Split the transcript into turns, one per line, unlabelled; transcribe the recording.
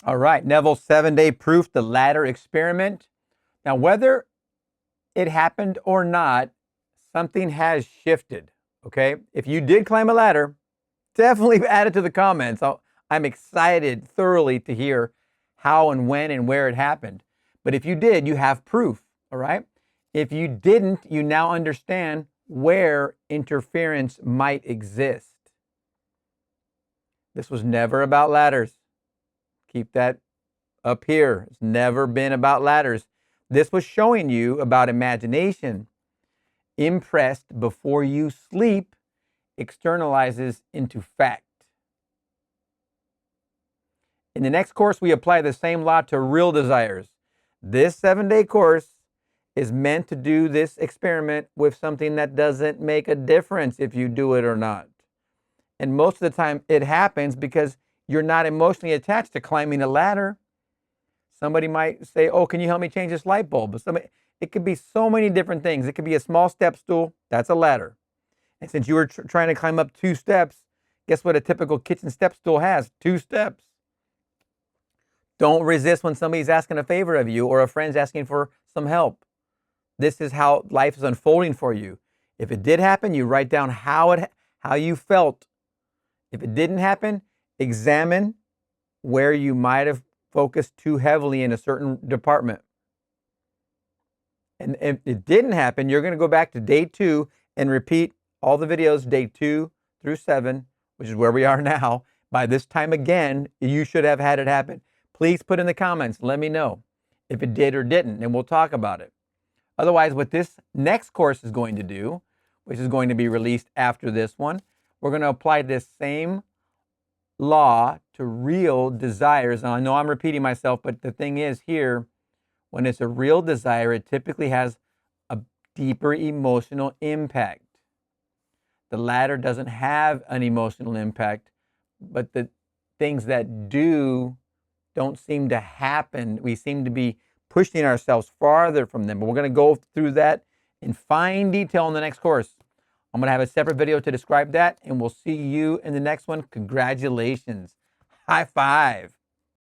All right, Neville's 7-day proof, the ladder experiment. Now, whether it happened or not, something has shifted, okay? If you did climb a ladder, definitely add it to the comments. I'm excited thoroughly to hear how and when and where it happened. But if you did, you have proof, all right? If you didn't, you now understand where interference might exist. This was never about ladders. Keep that up here. It's never been about ladders. This was showing you about imagination. Impressed before you sleep externalizes into fact. In the next course, we apply the same law to real desires. This 7-day course is meant to do this experiment with something that doesn't make a difference if you do it or not. And most of the time it happens because you're not emotionally attached to climbing a ladder. Somebody might say, oh, can you help me change this light bulb? It could be so many different things. It could be a small step stool. That's a ladder. And since you were trying to climb up 2 steps, guess what a typical kitchen step stool has? 2 steps. Don't resist when somebody's asking a favor of you or a friend's asking for some help. This is how life is unfolding for you. If it did happen, you write down how you felt. If it didn't happen, examine where you might have focused too heavily in a certain department. And if it didn't happen, you're going to go back to day 2 and repeat all the videos, day 2 through 7, which is where we are now. By this time again, you should have had it happen. Please put in the comments, let me know if it did or didn't, and we'll talk about it. Otherwise, what this next course is going to do, which is going to be released after this one, we're going to apply this same law to real desires. And I know I'm repeating myself, but the thing is here, when it's a real desire, it typically has a deeper emotional impact. The ladder doesn't have an emotional impact, but the things that don't seem to happen. We seem to be pushing ourselves farther from them. But we're going to go through that in fine detail in the next course. I'm going to have a separate video to describe that, and we'll see you in the next one. Congratulations. High five.